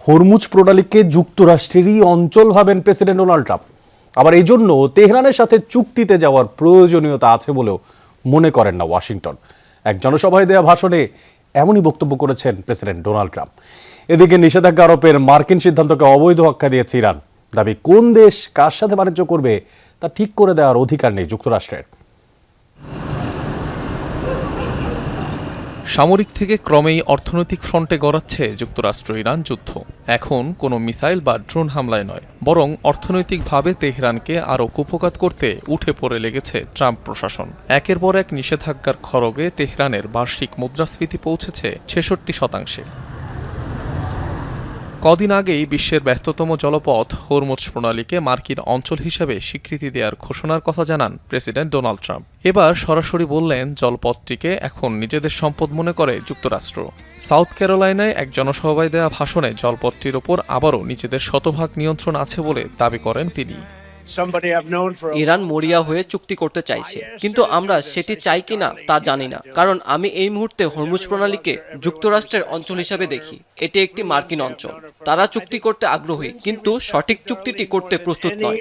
Hormuz প্রণালীকে যুক্তরাষ্ট্রেরই অঞ্চল ভাবেন president Donald Trump. আবার এই জন্য তেহরানের সাথে চুক্তিতে যাওয়ার প্রয়োজনীয়তা আছে বলেও মনে করেন না ওয়াশিংটন। এক জনসভায় দেওয়া ভাষণে এমনই বক্তব্য করেছেন প্রেসিডেন্ট ডোনাল্ড ট্রাম্প। এদিকে নিষেধাজ্ঞা আরোপের মার্কিন সিদ্ধান্তকে অবৈধ আখ্যা দিয়েছে ইরান। দাবি, কোন দেশ কার সাথে বাণিজ্য করবে তা ঠিক করে দেওয়ার অধিকার নেই যুক্তরাষ্ট্রের। সামরিক থেকে ক্রমেই অর্থনৈতিক ফ্রন্টে গড়াচ্ছে যুক্তরাষ্ট্র ইরান যুদ্ধ। এখন কোনো মিসাইল বা ড্রোন হামলায় নয়, বরং অর্থনৈতিকভাবে তেহরানকে আরও কুপোকাত করতে উঠে পড়ে লেগেছে ট্রাম্প প্রশাসন। একের পর এক নিষেধাজ্ঞার খড়গে তেহরানের বার্ষিক মুদ্রাস্ফীতি পৌঁছেছে ৬৬%। কদিন আগেই বিশ্বের ব্যস্ততম জলপথ হরমুজ প্রণালীকে মার্কিন অঞ্চল হিসেবে স্বীকৃতি দেওয়ার ঘোষণার কথা জানান প্রেসিডেন্ট ডোনাল্ড ট্রাম্প। এবার সরাসরি বললেন, জলপথটিকে এখন নিজেদের সম্পদ মনে করে যুক্তরাষ্ট্র। সাউথ ক্যারোলাইনায় এক জনসভায় দেওয়া ভাষণে জলপথটির ওপর আবারও নিজেদের শতভাগ নিয়ন্ত্রণ আছে বলে দাবি করেন তিনি। ইরান মরিয়া হয়ে চুক্তি করতে চাইছে, কিন্তু আমরা সেটি চাই কিনা তা জানি না, কারণ আমি এই মুহূর্তে হরমুজ প্রণালীকে যুক্তরাষ্ট্রের অঞ্চল হিসাবে দেখি। এটি একটি মার্কিন অঞ্চল। তারা চুক্তি করতে আগ্রহী, কিন্তু সঠিক চুক্তিটি করতে প্রস্তুত নয়।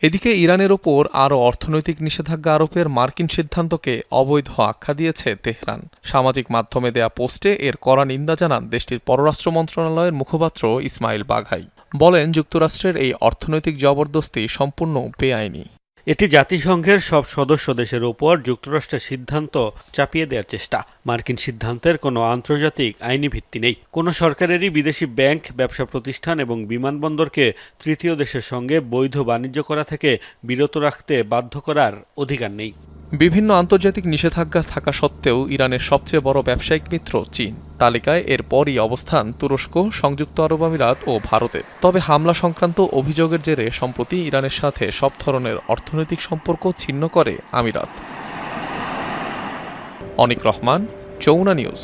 এদিকে ইরানের ওপর আরও অর্থনৈতিক নিষেধাজ্ঞা আরোপের মার্কিন সিদ্ধান্তকে অবৈধ আখ্যা দিয়েছে তেহরান। সামাজিক মাধ্যমে দেয়া পোস্টে এর কড়া নিন্দা জানান দেশটির পররাষ্ট্র মন্ত্রণালয়ের মুখপাত্র ইসমাইল বাঘাই। বলেন, যুক্তরাষ্ট্রের এই অর্থনৈতিক জবরদস্তি সম্পূর্ণ বেআইনি। এটি জাতিসংঘের সব সদস্য দেশের ওপর যুক্তরাষ্ট্রের সিদ্ধান্ত চাপিয়ে দেওয়ার চেষ্টা। মার্কিন সিদ্ধান্তের কোনো আন্তর্জাতিক আইনি ভিত্তি নেই। কোনো সরকারেরই বিদেশি ব্যাংক, ব্যবসা প্রতিষ্ঠান এবং বিমানবন্দরকে তৃতীয় দেশের সঙ্গে বৈধ বাণিজ্য করা থেকে বিরত রাখতে বাধ্য করার অধিকার নেই। বিভিন্ন আন্তর্জাতিক নিষেধাজ্ঞা থাকা সত্ত্বেও ইরানের সবচেয়ে বড় ব্যবসায়িক মিত্র চীন। তালিকায় এর পরই অবস্থান তুরস্ক, সংযুক্ত আরব আমিরাত ও ভারতের। তবে হামলা সংক্রান্ত অভিযোগের জেরে সম্প্রতি ইরানের সাথে সব ধরনের অর্থনৈতিক সম্পর্ক ছিন্ন করে আমিরাত। অনিক রহমান, যমুনা নিউজ।